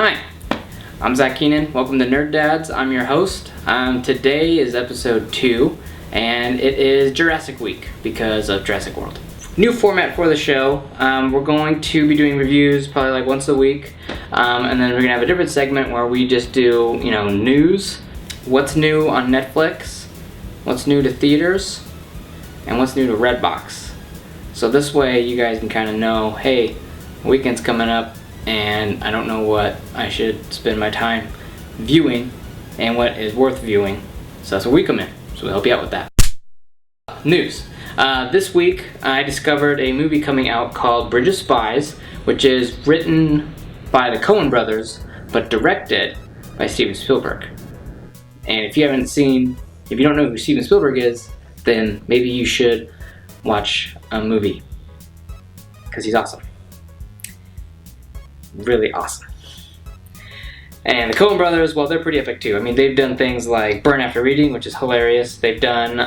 Hi, I'm Zach Keenan. Welcome to Nerd Dads. I'm your host. Today is episode 2, and it is Jurassic Week because of Jurassic World. New format for the show. We're going to be doing reviews probably like once a week, and then we're gonna have a different segment where we just do, news, what's new on Netflix, what's new to theaters, and what's new to Redbox. So this way you guys can kind of know, hey, weekend's coming up, and I don't know what I should spend my time viewing and what is worth viewing. So that's where we come in. So we'll help you out with that. News. This week I discovered a movie coming out called Bridge of Spies, which is written by the Coen brothers but directed by Steven Spielberg. And if you don't know who Steven Spielberg is, then maybe you should watch a movie because he's awesome. Really awesome. And the Coen brothers, well, they're pretty epic too. I mean, they've done things like Burn After Reading, which is hilarious. They've done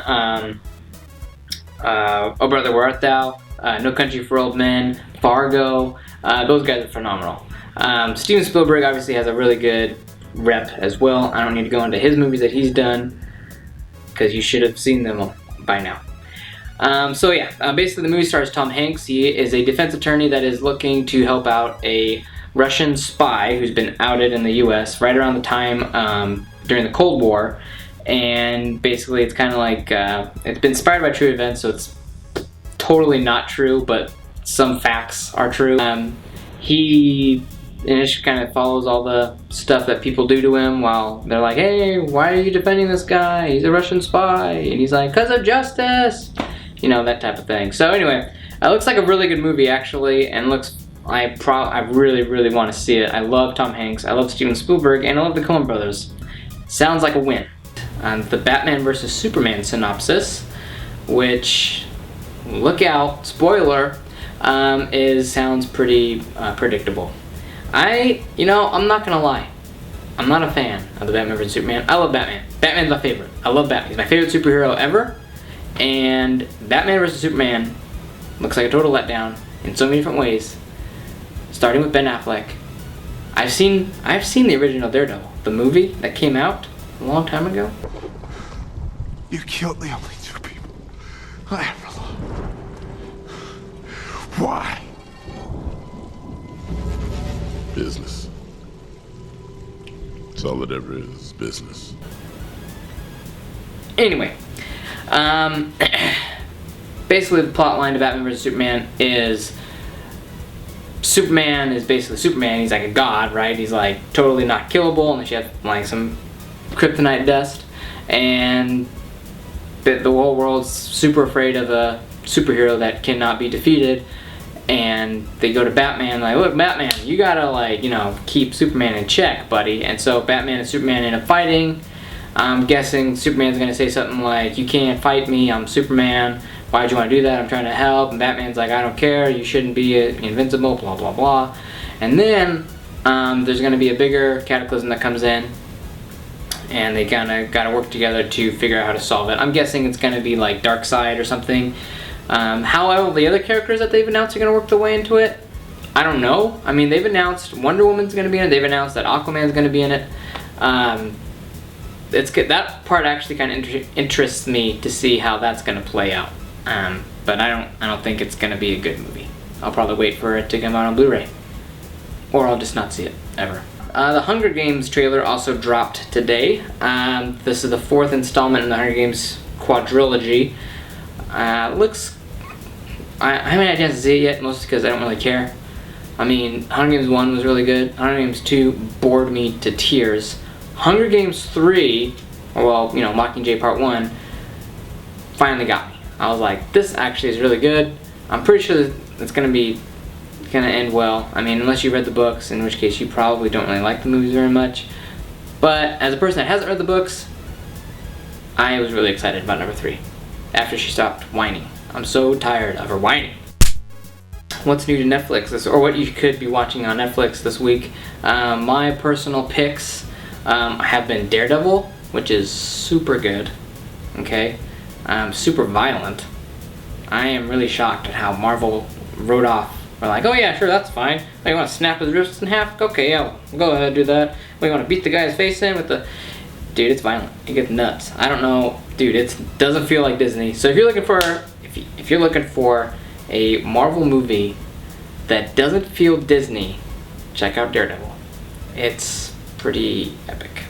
Oh Brother, Where Art Thou? No Country for Old Men, Fargo. Those guys are phenomenal. Steven Spielberg obviously has a really good rep as well. I don't need to go into his movies that he's done because you should have seen them by now. Basically the movie stars Tom Hanks. He is a defense attorney that is looking to help out a Russian spy who's been outed in the US right around the time during the Cold War. And basically it's kind of like, it's been inspired by true events, so it's totally not true, but some facts are true. He initially kind of follows all the stuff that people do to him while they're like, hey, why are you defending this guy? He's a Russian spy. And he's like, 'cause of justice. That type of thing. So anyway, it looks like a really good movie actually, and I really want to see it. I love Tom Hanks, I love Steven Spielberg, and I love the Coen brothers. Sounds like a win. The Batman vs. Superman synopsis, which, look out, spoiler, sounds pretty predictable. I'm not gonna lie, I'm not a fan of the Batman vs. Superman. I love Batman. Batman's my favorite. I love Batman. He's my favorite superhero ever. And Batman vs. Superman looks like a total letdown in so many different ways, starting with Ben Affleck. I've seen the original Daredevil, the movie that came out a long time ago. You killed the only two people I ever loved. Why? Business. It's all it ever is, business. Anyway, basically the plot line to Batman vs. Superman is Superman is basically Superman. He's like a god, right? He's like totally not killable unless you have like some kryptonite dust, and the whole world's super afraid of a superhero that cannot be defeated. And they go to Batman like, look, Batman, you gotta keep Superman in check, buddy. And so Batman and Superman end up fighting. I'm guessing Superman's gonna say something like, you can't fight me, I'm Superman, why'd you want to do that, I'm trying to help. And Batman's like, I don't care, you shouldn't be invincible, blah blah blah. And then there's gonna be a bigger cataclysm that comes in, and they kinda gotta work together to figure out how to solve it. I'm guessing it's gonna be like Darkseid or something. However, the other characters that they've announced are gonna work their way into it, I don't know. I mean, they've announced Wonder Woman's gonna be in it, they've announced that Aquaman's gonna be in it. It's good. That part actually kind of interests me to see how that's going to play out. But I don't think it's going to be a good movie. I'll probably wait for it to come out on Blu-ray, or I'll just not see it ever. The Hunger Games trailer also dropped today. This is the 4th installment in the Hunger Games quadrilogy. I haven't had a chance to see it yet, mostly because I don't really care. I mean, Hunger Games 1 was really good. Hunger Games 2 bored me to tears. Hunger Games 3, Mockingjay Part 1, finally got me. I was like, this actually is really good. I'm pretty sure it's gonna end well. I mean, unless you read the books, in which case you probably don't really like the movies very much. But as a person that hasn't read the books, I was really excited about number 3, after she stopped whining. I'm so tired of her whining. What's new to Netflix, or what you could be watching on Netflix this week? My personal picks have been Daredevil, which is super good, okay? Super violent. I am really shocked at how Marvel wrote off We're like, oh yeah, sure, that's fine. Oh, you want to snap his wrists in half? Okay, yeah, we'll go ahead and do that. Oh, you want to beat the guy's face in with the... Dude, it's violent. It gets nuts. I don't know, dude. It doesn't feel like Disney. So if you're looking for, if you're looking for a Marvel movie that doesn't feel Disney, check out Daredevil. It's pretty epic.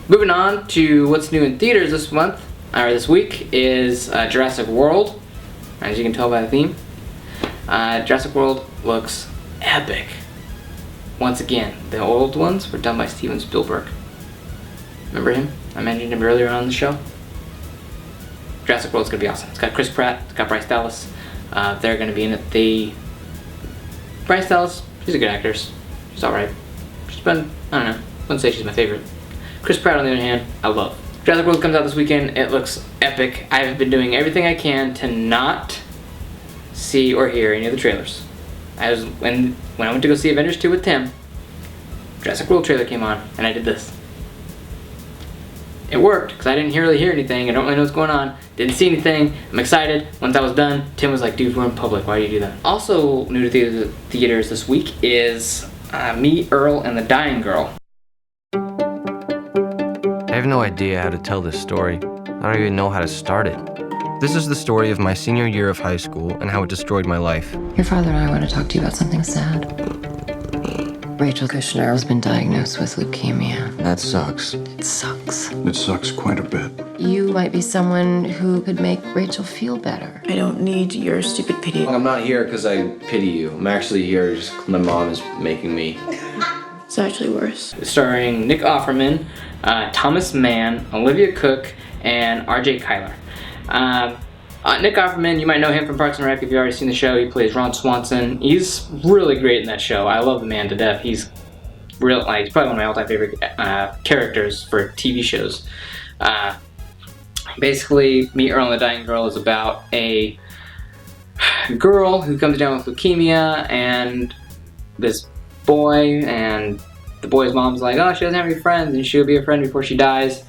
Moving on to what's new in theaters this month, or this week, is Jurassic World. As you can tell by the theme, Jurassic World looks epic. Once again, the old ones were done by Steven Spielberg. Remember him? I mentioned him earlier on the show. Jurassic World's gonna be awesome. It's got Chris Pratt, it's got Bryce Dallas. They're gonna be in it. Bryce Dallas, she's a good actress. She's alright. She's been, I don't know, I wouldn't say she's my favorite. Chris Pratt, on the other hand, I love. Jurassic World comes out this weekend. It looks epic. I've been doing everything I can to not see or hear any of the trailers. When I went to go see Avengers 2 with Tim, Jurassic World trailer came on, and I did this. It worked, because I didn't really hear anything. I don't really know what's going on. Didn't see anything. I'm excited. Once I was done, Tim was like, dude, we're in public. Why do you do that? Also new to theaters this week is Me, Earl, and the Dying Girl. I have no idea how to tell this story. I don't even know how to start it. This is the story of my senior year of high school and how it destroyed my life. Your father and I want to talk to you about something sad. Rachel Kushner has been diagnosed with leukemia. That sucks. It sucks. It sucks quite a bit. You might be someone who could make Rachel feel better. I don't need your stupid pity. I'm not here because I pity you. I'm actually here just my mom is making me. It's actually worse. Starring Nick Offerman, Thomas Mann, Olivia Cook, and R.J. Kyler. Nick Offerman, you might know him from Parks and Rec if you've already seen the show. He plays Ron Swanson. He's really great in that show. I love the man to death. He's probably one of my all-time favorite characters for TV shows. Basically, Me, Earl, and the Dying Girl is about a girl who comes down with leukemia, and this boy, and the boy's mom's like, oh, she doesn't have any friends, and she'll be a friend before she dies.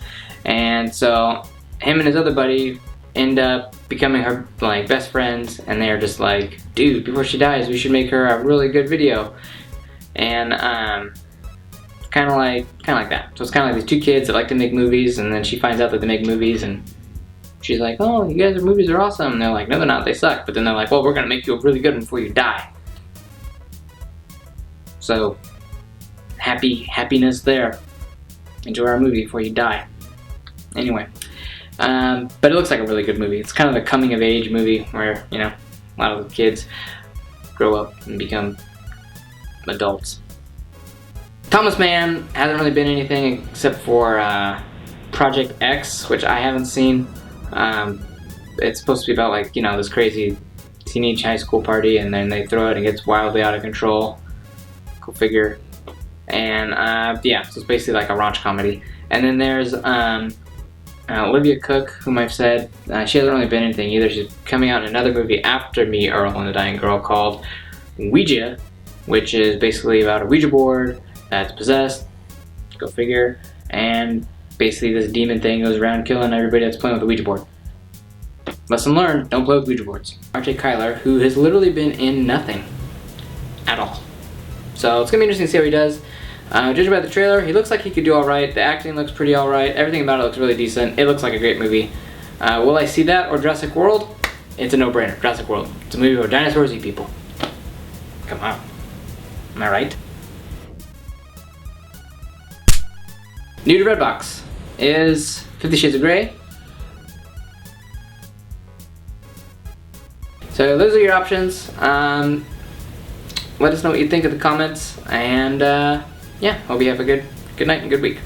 And so him and his other buddy end up becoming her best friends, and they're just like, dude, before she dies, we should make her a really good video. And kind of like that. So it's kind of like these two kids that like to make movies, and then she finds out that they make movies, and she's like, oh, you guys' movies are awesome. And they're like, no, they're not, they suck. But then they're like, well, we're gonna make you a really good one before you die. So happiness there. Enjoy our movie before you die. Anyway. But it looks like a really good movie. It's kind of a coming of age movie where, you know, a lot of the kids grow up and become adults. Thomas Mann hasn't really been anything except for Project X, which I haven't seen. It's supposed to be about, like, you know, this crazy teenage high school party, and then they throw it and it gets wildly out of control. Go figure. And yeah, so it's basically like a raunch comedy. And then there's Olivia Cook, whom I've said, she hasn't really been anything either. She's coming out in another movie after Me, Earl, and the Dying Girl called Ouija, which is basically about a Ouija board that's possessed, go figure, and basically this demon thing goes around killing everybody that's playing with the Ouija board. Lesson learned, don't play with Ouija boards. R.J. Kyler, who has literally been in nothing at all. So it's going to be interesting to see how he does. Judging by the trailer, he looks like he could do alright. The acting looks pretty alright. Everything about it looks really decent. It looks like a great movie. Will I see that or Jurassic World? It's a no-brainer. Jurassic World. It's a movie where dinosaurs eat people. Come on. Am I right? New to Redbox is 50 Shades of Grey. So those are your options. Let us know what you think in the comments, and yeah, hope you have a good night and good week.